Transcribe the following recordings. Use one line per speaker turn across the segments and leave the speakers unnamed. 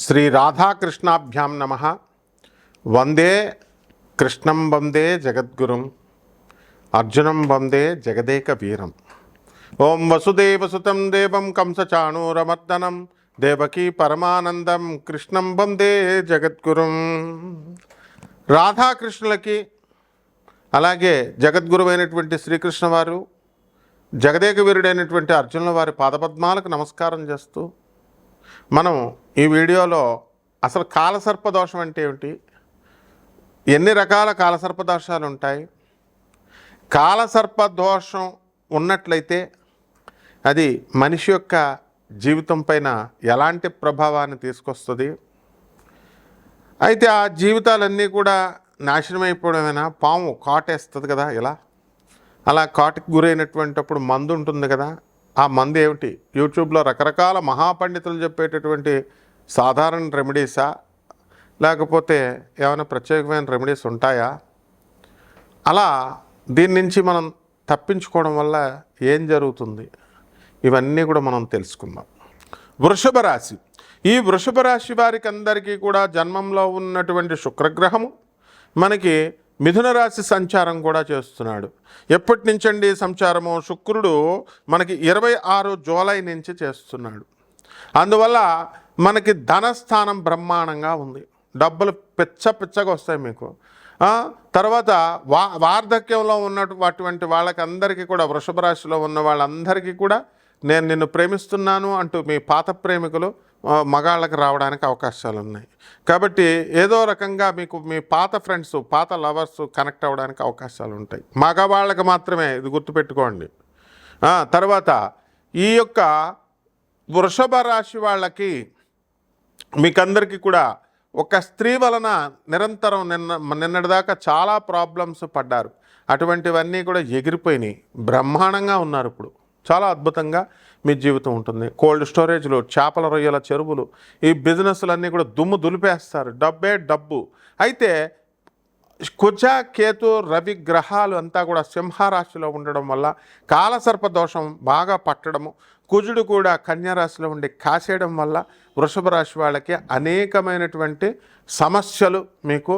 శ్రీ రాధాకృష్ణాభ్యాం నమః. వందే కృష్ణం వందే జగద్గురుం అర్జునం వందే జగదేక వీరం. ఓం వసుదేవసుతం దేవం కంసచాణూరమర్దనం దేవకీ పరమానందం కృష్ణం వందే జగద్గురుం. రాధాకృష్ణులకి అలాగే జగద్గురువైనటువంటి శ్రీకృష్ణ వారు జగదేక వీరుడైనటువంటి అర్జునుల వారి పాదపద్మాలకు నమస్కారం చేస్తూ మనం ఈ వీడియోలో అసలు కాలసర్పదోషం అంటే ఏమిటి, ఎన్ని రకాల కాలసర్పదోషాలు ఉంటాయి, కాలసర్పదోషం ఉన్నట్లయితే అది మనిషి యొక్క జీవితం పైన ఎలాంటి ప్రభావాన్ని తీసుకొస్తుంది, అయితే ఆ జీవితాలన్నీ కూడా నాశనం అయిపోవడమేనా, పాము కాటేస్తుంది కదా ఇలా, అలా కాటుకు గురైనటువంటిప్పుడు మందు ఉంటుంది కదా, ఆ మందు ఏమిటి, యూట్యూబ్లో రకరకాల మహాపండితులు చెప్పేటటువంటి సాధారణ రెమెడీసా లేకపోతే ఏమైనా ప్రత్యేకమైన రెమెడీస్ ఉంటాయా, అలా దీని నుంచి మనం తప్పించుకోవడం వల్ల ఏం జరుగుతుంది, ఇవన్నీ కూడా మనం తెలుసుకుందాం. వృషభ రాశి. ఈ వృషభ రాశి వారికి అందరికీ కూడా జన్మంలో ఉన్నటువంటి శుక్రగ్రహము మనకి మిథున రాశి సంచారం కూడా చేస్తున్నాడు. ఎప్పటి నుంచండి సంచారము, శుక్రుడు మనకి 26 జూలై నుంచి చేస్తున్నాడు. అందువల్ల మనకి ధనస్థానం బ్రహ్మాండంగా ఉంది, డబ్బులు పిచ్చగా వస్తాయి మీకు. తర్వాత వార్ధక్యంలో ఉన్నటువంటి వాళ్ళకందరికీ కూడా, వృషభ రాశిలో ఉన్న వాళ్ళందరికీ కూడా నేను నిన్ను ప్రేమిస్తున్నాను అంటూ మీ పాత ప్రేమికులు మగాళ్ళకి రావడానికి అవకాశాలు ఉన్నాయి. కాబట్టి ఏదో రకంగా మీకు మీ పాత ఫ్రెండ్స్, పాత లవర్స్ కనెక్ట్ అవ్వడానికి అవకాశాలు ఉంటాయి. మగవాళ్ళకి మాత్రమే, ఇది గుర్తుపెట్టుకోండి. తర్వాత ఈ యొక్క వృషభ రాశి వాళ్ళకి మీకందరికీ కూడా ఒక స్త్రీ వలన నిరంతరం నిన్నటిదాకా చాలా ప్రాబ్లమ్స్ పడ్డారు. అటువంటివన్నీ కూడా ఎగిరిపోయినాయి, బ్రహ్మాండంగా ఉన్నారు. ఇప్పుడు చాలా అద్భుతంగా మీ జీవితం ఉంటుంది. కోల్డ్ స్టోరేజ్లు, చేపల రొయ్యల చెరువులు, ఈ బిజినెస్లన్నీ కూడా దుమ్ము దులిపేస్తారు, డబ్బే డబ్బు. అయితే కుజ, కేతు, రవి గ్రహాలు అంతా కూడా సింహరాశిలో ఉండడం వల్ల కాలసర్ప దోషం బాగా పట్టడము, కుజుడు కూడా కన్యారాశిలో ఉండి కాసేయడం వల్ల వృషభ రాశి వాళ్ళకి అనేకమైనటువంటి సమస్యలు మీకు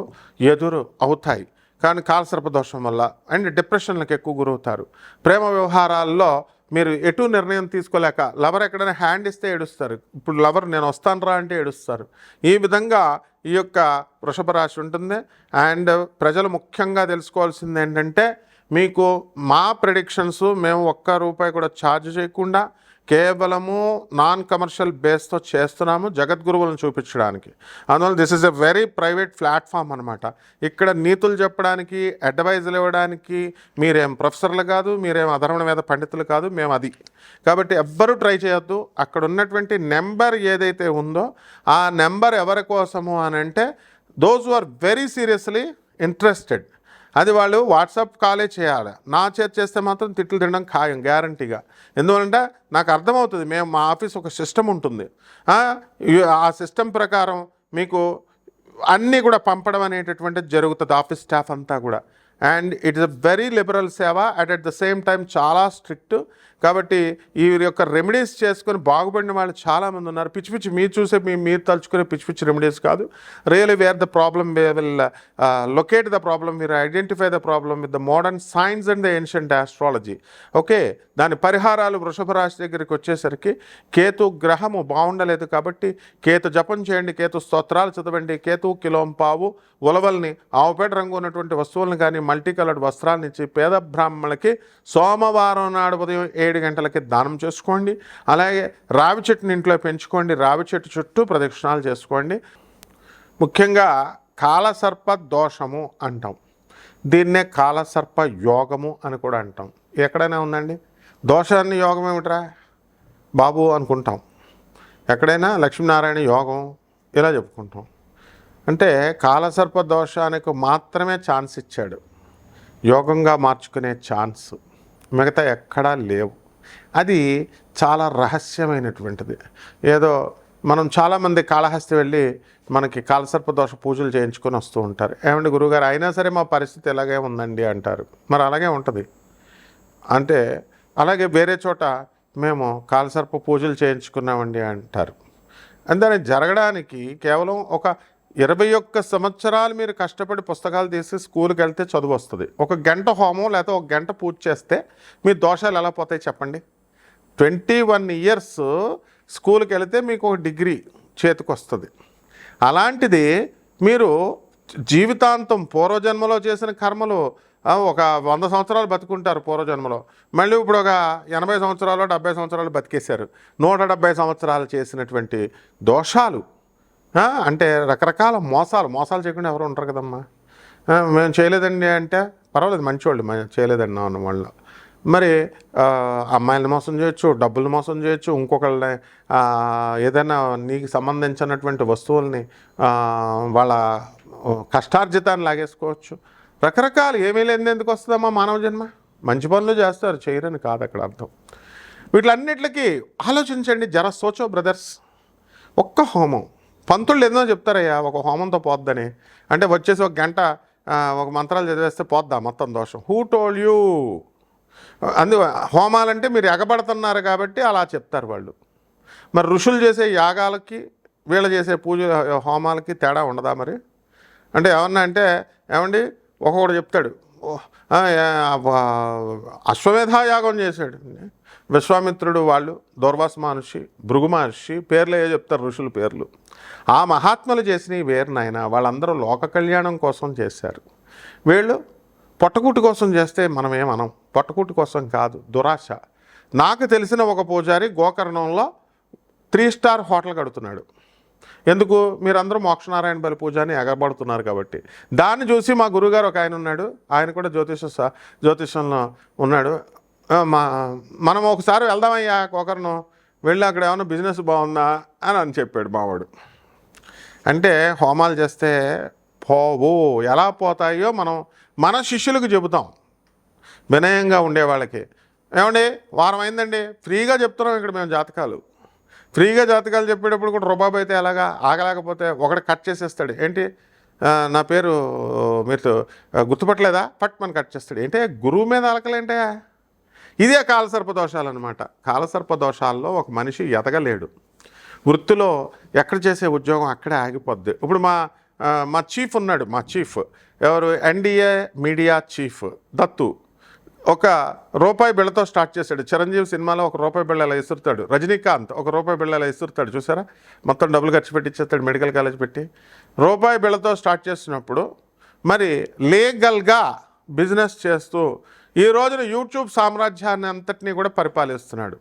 ఎదురు అవుతాయి. కానీ కాలసర్ప దోషం వల్ల అండ్ డిప్రెషన్లకు ఎక్కువ గురవుతారు. ప్రేమ వ్యవహారాల్లో మీరు ఎటు నిర్ణయం తీసుకోలేక, లవర్ ఎక్కడైనా హ్యాండ్ ఇస్తే ఏడుస్తారు, ఇప్పుడు లవర్ నేను వస్తాను రా అంటే ఏడుస్తారు. ఈ విధంగా ఈ యొక్క వృషభ రాశి ఉంటుంది. అండ్ ప్రజలు ముఖ్యంగా తెలుసుకోవాల్సింది ఏంటంటే, మీకు మా ప్రెడిక్షన్స్ మేము ₹1 కూడా ఛార్జ్ చేయకుండా కేవలము నాన్ కమర్షియల్ బేస్తో చేస్తున్నాము, జగద్గురువులను చూపించడానికి. అందువల్ల this is a very private platform అనమాట. ఇక్కడ నీతులు చెప్పడానికి, అడ్వైజులు ఇవ్వడానికి మీరేం ప్రొఫెసర్లు కాదు, మీరేం అధర్వణ వేద పండితులు కాదు, మేము అది. కాబట్టి ఎవ్వరూ ట్రై చేయొద్దు. అక్కడ ఉన్నటువంటి నెంబర్ ఏదైతే ఉందో ఆ నెంబర్ ఎవరి కోసము అని అంటే, those who are very seriously interested, అది వాళ్ళు వాట్సాప్ కాలే చేయాలి. నా చేస్తే మాత్రం తిట్లు తినడం ఖాయం, గ్యారంటీగా. ఎందువలంటే నాకు అర్థమవుతుంది, మా ఆఫీస్ ఒక సిస్టమ్ ఉంటుంది, ఆ సిస్టమ్ ప్రకారం మీకు అన్నీ కూడా పంపడం అనేటటువంటిది జరుగుతుంది, ఆఫీస్ స్టాఫ్ అంతా కూడా. And it is a very liberal సేవ, అట్ ద సేమ్ టైం చాలా స్ట్రిక్ట్. కాబట్టి ఈ యొక్క రెమెడీస్ చేసుకొని బాగుపడిన వాళ్ళు చాలామంది ఉన్నారు. పిచ్చి మీరు చూసే మీరు తలుచుకునే పిచ్చి రెమెడీస్ కాదు. Really where the problem will locate the problem, మీరు identify the problem with the modern science and the ancient astrology. Okay, దాని పరిహారాలు వృషభ రాశి దగ్గరికి వచ్చేసరికి, కేతు గ్రహము బాగుండలేదు కాబట్టి కేతు జపం చేయండి, కేతు స్తోత్రాలు చదవండి, కేతు కిలోంపావు ఉలవల్ని, ఆవుపేట రంగు ఉన్నటువంటి వస్తువులను కానీ మల్టీ కలర్డ్ వస్త్రాలను ఇచ్చి పేద బ్రాహ్మణులకి సోమవారం నాడు ఉదయం 7 గంటలకి దానం చేసుకోండి. అలాగే రావి చెట్టుని ఇంట్లో పెంచుకోండి, రావి చెట్టు చుట్టూ ప్రదక్షిణాలు చేసుకోండి. ముఖ్యంగా కాలసర్ప దోషము అంటాం, దీన్నే కాలసర్ప యోగము అని కూడా అంటాం. ఎక్కడైనా ఉందండి దోషాన్ని యోగం ఏమిట్రా బాబు అనుకుంటాం, ఎక్కడైనా లక్ష్మీనారాయణ యోగం ఇలా చెప్పుకుంటాం. అంటే కాలసర్ప దోషానికి మాత్రమే ఛాన్స్ ఇచ్చాడు, యోగంగా మార్చుకునే ఛాన్స్ మిగతా ఎక్కడా లేవు. అది చాలా రహస్యమైనటువంటిది. ఏదో మనం చాలామంది కాళహస్తి వెళ్ళి మనకి కాలసర్ప దోష పూజలు చేయించుకొని వస్తూ ఉంటారు. ఏమంటే గురువుగారు అయినా సరే మా పరిస్థితి ఎలాగే ఉందండి అంటారు. మరి అలాగే ఉంటుంది. అంటే అలాగే వేరే చోట మేము కాలసర్ప పూజలు చేయించుకున్నామండి అంటారు. దాన్ని జరగడానికి కేవలం ఒక 21 సంవత్సరాలు మీరు కష్టపడి పుస్తకాలు తీసి స్కూల్కి వెళ్తే చదువు వస్తుంది. 1 గంట హోమం లేకపోతే 1 గంట పూజ చేస్తే మీ దోషాలు ఎలా పోతాయి చెప్పండి. 21 ఇయర్స్ స్కూల్కి వెళితే మీకు ఒక డిగ్రీ చేతికి వస్తుంది. అలాంటిది మీరు జీవితాంతం పూర్వజన్మలో చేసిన కర్మలు ఒక 100 సంవత్సరాలు బతుకుంటారు పూర్వజన్మలో, మళ్ళీ ఇప్పుడు ఒక 80 సంవత్సరాలు 70 సంవత్సరాలు బతికేశారు. 170 సంవత్సరాలు చేసినటువంటి దోషాలు, అంటే రకరకాల మోసాలు చేయకుండా ఎవరు ఉంటారు కదమ్మా. మేము చేయలేదండి అంటే పర్వాలేదు, మంచివాళ్ళు చేయలేదండి అన్న వాళ్ళు. మరి అమ్మాయిలను మోసం చేయొచ్చు, డబ్బులు మోసం చేయొచ్చు, ఇంకొకళ్ళని ఏదైనా నీకు సంబంధించినటువంటి వస్తువుల్ని వాళ్ళ కష్టార్జితాన్ని లాగేసుకోవచ్చు. రకరకాలు ఏమీ లేని ఎందుకు వస్తుందమ్మా మానవ జన్మ. మంచి పనులు చేస్తారు, చేయరని కాదు అక్కడ అర్థం. వీటిలన్నిటికీ ఆలోచించండి, జర సోచో బ్రదర్స్. ఒక్క హోమం, పంతుళ్ళు ఏదో చెప్తారయ్యా ఒక హోమంతో పోద్దని, అంటే వచ్చేసి 1 గంట ఒక మంత్రాలు చదివేస్తే పోద్దా మొత్తం దోషం. Who told you? హోమాలంటే మీరు ఎగబడుతున్నారు కాబట్టి అలా చెప్తారు వాళ్ళు. మరి ఋషులు చేసే యాగాలకి వీళ్ళు చేసే పూజ హోమాలకి తేడా ఉండదా మరి? అంటే ఏమన్నా అంటే ఏమండి ఒక్కొక్కడు చెప్తాడు, అశ్వమేధ యాగం చేశాడు విశ్వామిత్రుడు, వాళ్ళు దూర్వాస మహర్షి, భృగు మహర్షి, పేర్లు ఏ చెప్తారు ఋషుల పేర్లు. ఆ మహాత్ములు చేసినవి వేరు నాయన. వాళ్ళందరూ లోక కళ్యాణం కోసం చేశారు. వీళ్ళు పొట్టకూటి కోసం చేస్తే మనం ఏమనం. పొట్టకూటి కోసం కాదు, దురాశ. నాకు తెలిసిన ఒక పూజారి గోకర్ణంలో 3 స్టార్ హోటల్ కడుతున్నాడు. ఎందుకు? మీరందరూ మోక్షనారాయణ బలి పూజ అని ఎగబడుతున్నారు కాబట్టి. దాన్ని చూసి మా గురువుగారు ఒక ఆయన ఉన్నాడు, ఆయన కూడా జ్యోతిషంలో ఉన్నాడు. మనం ఒకసారి వెళ్దామయ్యా గోకర్ణం, వెళ్ళి అక్కడ ఏమన్నా బిజినెస్ బాగుందా అని చెప్పాడు మావాడు. అంటే హోమాలు చేస్తే పోవు, ఎలా పోతాయో మనం మన శిష్యులకు చెబుతాం, వినయంగా ఉండేవాళ్ళకి. ఏమండి వారం అయిందండి, ఫ్రీగా చెప్తున్నాం ఇక్కడ మేము జాతకాలు. ఫ్రీగా జాతకాలు చెప్పేటప్పుడు కూడా రుబాబు అయితే ఎలాగా, ఆగలేకపోతే ఒకటి కట్ చేసేస్తాడు. ఏంటి నా పేరు మీరు గుర్తుపట్టలేదా, పట్ మన కట్ చేస్తాడు. ఏంటే గురువు మీద అలకలేంటే? ఇదే కాలసర్ప దోషాలు అనమాట. కాలసర్ప దోషాల్లో ఒక మనిషి ఎదగలేడు. వృత్తిలో ఎక్కడ చేసే ఉద్యోగం అక్కడే ఆగిపోద్ది. ఇప్పుడు మా చీఫ్ ఉన్నాడు, మా చీఫ్ ఎవరు, ఎన్డీఏ మీడియా చీఫ్ దత్తు. ₹1 బిళ్ళతో స్టార్ట్ చేశాడు. చిరంజీవి సినిమాలో ₹1 బిళ్ళ ఇలా ఇసురుతాడు. రజనీకాంత్ ₹1 బిళ్ళ ఇలా ఇసురుతాడు, చూసారా? మొత్తం డబ్బులు ఖర్చు పెట్టిచ్చేస్తాడు మెడికల్ కాలేజ్ పెట్టి. ₹1 బిళ్ళతో స్టార్ట్ చేసినప్పుడు మరి లీగల్గా బిజినెస్ చేస్తూ ఈ రోజున యూట్యూబ్ సామ్రాజ్యాన్ని అంతటినీ కూడా పరిపాలిస్తున్నాడు.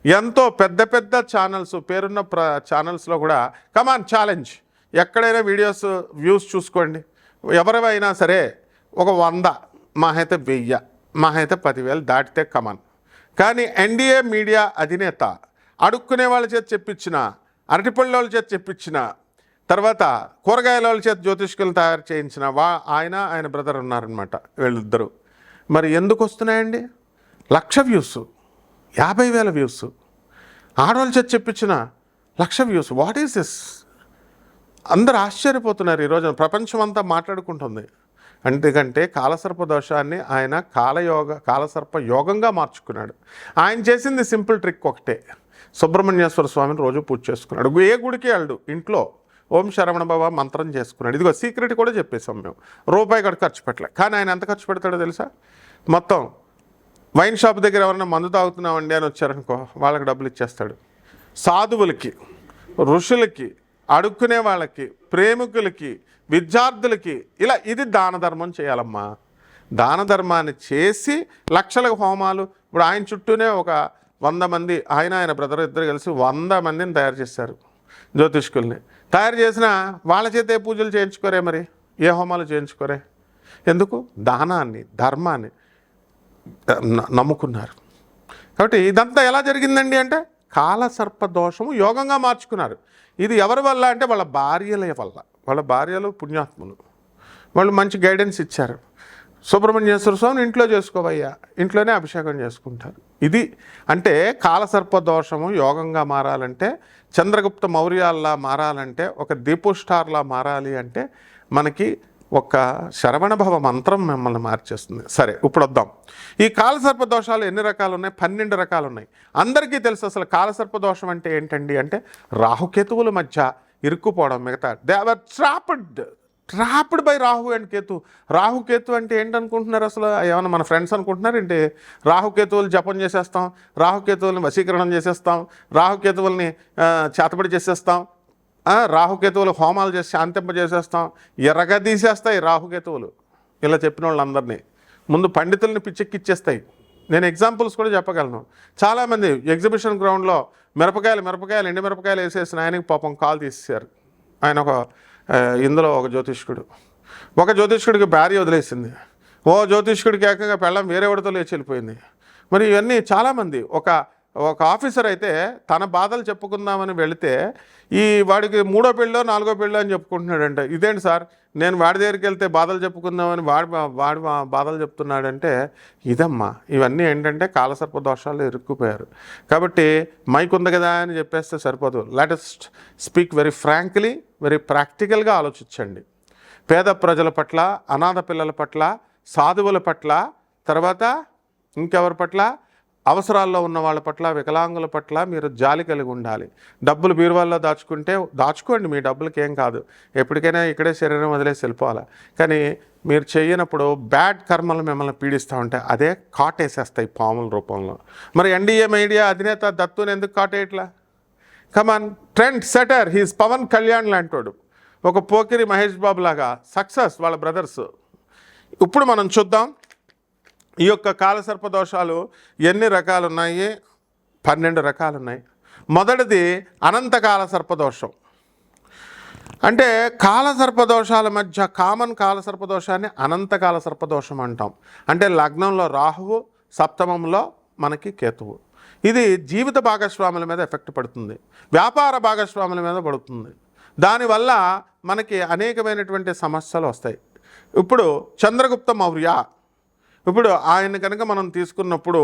ఎంతో పెద్ద పెద్ద ఛానల్స్, పేరున్న ఛానల్స్లో కూడా కమాన్ ఛాలెంజ్, ఎక్కడైనా వీడియోస్ వ్యూస్ చూసుకోండి. ఎవరైనా సరే ఒక 100, మా అయితే 1000, మా అయితే 10,000 దాటితే కమాన్. కానీ ఎన్డీఏ మీడియా అధినేత అడుక్కునే వాళ్ళ చేత చెప్పించిన, అరటిపళ్ళ వాళ్ళ చేత చెప్పించిన, తర్వాత కూరగాయల వాళ్ళ చేత జ్యోతిష్కులు తయారు చేయించిన ఆయన బ్రదర్ ఉన్నారనమాట వీళ్ళిద్దరూ. మరి ఎందుకు వస్తున్నాయండి? 1,00,000 వ్యూస్, 50,000 వ్యూస్. ఆడవాళ్ళ చేత చెప్పించిన 1,00,000 వ్యూస్. What is this? అందరు ఆశ్చర్యపోతున్నారు. ఈరోజు ప్రపంచం అంతా మాట్లాడుకుంటుంది. ఎందుకంటే కాలసర్ప దోషాన్ని ఆయన కాలసర్ప యోగంగా మార్చుకున్నాడు. ఆయన చేసింది సింపుల్ ట్రిక్ ఒకటే, సుబ్రహ్మణ్యేశ్వర స్వామిని రోజు పూజ చేసుకున్నాడు. ఏ గుడికి వెళ్ళడు, ఇంట్లో ఓం శరవణ భవ మంత్రం చేసుకున్నాడు. ఇదిగో సీక్రెట్ కూడా చెప్పేసాం మేము. ₹1 కూడా ఖర్చు పెట్టలే. కానీ ఆయన ఎంత ఖర్చు పెడతాడో తెలుసా? మొత్తం వైన్ షాప్ దగ్గర ఎవరైనా మందు తాగుతున్నామండి అని వచ్చారనుకో, వాళ్ళకి డబ్బులు ఇచ్చేస్తాడు. సాధువులకి, ఋషులకి, అడుక్కునే వాళ్ళకి, ప్రేమికులకి, విద్యార్థులకి, ఇలా ఇది దాన ధర్మం చేయాలమ్మా. దాన ధర్మాన్ని చేసి లక్షల హోమాలు. ఇప్పుడు ఆయన చుట్టూనే ఒక 100 మంది, ఆయన బ్రదర్ ఇద్దరు కలిసి 100 మందిని తయారు చేశారు, జ్యోతిష్కుల్ని. తయారు చేసిన వాళ్ళ చేత ఏ పూజలు చేయించుకోరే, మరి ఏ హోమాలు చేయించుకోరే. ఎందుకు? దానాన్ని, ధర్మాన్ని నమ్ముకున్నారు. కాబట్టి ఇదంతా ఎలా జరిగిందండి అంటే కాలసర్ప దోషము యోగంగా మార్చుకున్నారు. ఇది ఎవరి వల్ల అంటే వాళ్ళ భార్యల వల్ల. వాళ్ళ భార్యలు పుణ్యాత్ములు, వాళ్ళు మంచి గైడెన్స్ ఇచ్చారు. సుబ్రహ్మణ్యేశ్వర స్వామిని ఇంట్లో చేసుకోవయ్యా, ఇంట్లోనే అభిషేకం చేసుకుంటారు. ఇది అంటే కాలసర్ప దోషము యోగంగా మారాలంటే, చంద్రగుప్త మౌర్యాల్లా మారాలంటే, ఒక దీపు స్టార్లా మారాలి అంటే మనకి ఒక శరవణభవ మంత్రం మిమ్మల్ని మార్చేస్తుంది. సరే, ఇప్పుడు వద్దాం. ఈ కాలసర్ప దోషాలు ఎన్ని రకాలు ఉన్నాయి? 12 రకాలు ఉన్నాయి. అందరికీ తెలుసు అసలు కాలసర్ప దోషం అంటే ఏంటండి అంటే రాహుకేతువుల మధ్య ఇరుక్కుపోవడం. మిగతా they are trapped by Rahu and Ketu. Rahu Ketu అంటే ఏంటనుకుంటున్నారు అసలు? ఏమన్నా మన ఫ్రెండ్స్ అనుకుంటున్నారు ఏంటి? రాహుకేతువులు జపం చేసేస్తాం, రాహుకేతువుల్ని వశీకరణం చేసేస్తాం, రాహుకేతువుల్ని చేతబడి చేసేస్తాం, రాహుకేతువులు హోమాలు చేసి శాంతింపజేసేస్తాం, ఎర్రగా తీసేస్తాయి రాహుకేతువులు. ఇలా చెప్పిన వాళ్ళందరినీ ముందు పండితుల్ని పిచ్చెక్కిచ్చేస్తాయి. నేను ఎగ్జాంపుల్స్ కూడా చెప్పగలను. చాలామంది ఎగ్జిబిషన్ గ్రౌండ్లో మిరపకాయలు ఎండి మిరపకాయలు వేసేసిన ఆయనకి పాపం కాలు తీసేశారు. ఆయన ఇందులో ఒక జ్యోతిష్కుడికి భార్య వదిలేసింది. జ్యోతిష్కుడికి ఏకంగా పెళ్ళం వేరే వాడితో లేచి వెళ్ళిపోయింది. మరి ఇవన్నీ చాలామంది ఒక ఆఫీసర్ అయితే తన బాధలు చెప్పుకుందామని వెళితే వాడికి 3వ పెళ్ళో 4వ పెళ్ళో అని చెప్పుకుంటున్నాడంటే, ఇదేంటి సార్ నేను వాడి దగ్గరికి వెళ్తే బాధలు చెప్పుకుందామని వాడి బాధలు చెప్తున్నాడంటే, ఇదమ్మా ఇవన్నీ ఏంటంటే కాలసర్ప దోషాలు ఇరుక్కుపోయారు. కాబట్టి మైక్ ఉంది కదా అని చెప్పేస్తే సరిపోదు. Let us speak very frankly, very ప్రాక్టికల్గా ఆలోచించండి. పేద ప్రజల పట్ల, అనాథ పిల్లల పట్ల, సాధువుల పట్ల, తర్వాత ఇంకెవరి పట్ల, అవసరాల్లో ఉన్న వాళ్ళ పట్ల, వికలాంగుల పట్ల మీరు జాలి కలిగి ఉండాలి. డబ్బులు బీరువాల్లో దాచుకోండి, మీ డబ్బులకి ఏం కాదు. ఎప్పటికైనా ఇక్కడే శరీరం వదిలేసి వెళ్ళిపోవాలి. కానీ మీరు చేయనప్పుడు బ్యాడ్ కర్మలు మిమ్మల్ని పీడిస్తూ ఉంటాయి. అదే కాటేసేస్తాయి పాముల రూపంలో. మరి ఎన్డీఏ మీడియా అధినేత దత్తుని ఎందుకు కాటేయట్లా? Come on, trend setter, he's Pavan Kalyan లాంటోడు, ఒక పోకిరి మహేష్ బాబు లాగా సక్సెస్ వాళ్ళ బ్రదర్స్. ఇప్పుడు మనం చూద్దాం ఈ యొక్క కాలసర్ప దోషాలు ఎన్ని రకాలు ఉన్నాయి. 12 రకాలు ఉన్నాయి. మొదటిది అనంతకాల సర్పదోషం. అంటే కాలసర్పదోషాల మధ్య కామన్ కాలసర్పదోషాన్ని అనంతకాల సర్పదోషం అంటాం. అంటే లగ్నంలో రాహువు, సప్తమంలో మనకి కేతువు. ఇది జీవిత భాగస్వాముల మీద ఎఫెక్ట్ పడుతుంది, వ్యాపార భాగస్వాముల మీద పడుతుంది. దానివల్ల మనకి అనేకమైనటువంటి సమస్యలు వస్తాయి. ఇప్పుడు చంద్రగుప్త మౌర్య, ఇప్పుడు ఆయన కనుక మనం తీసుకున్నప్పుడు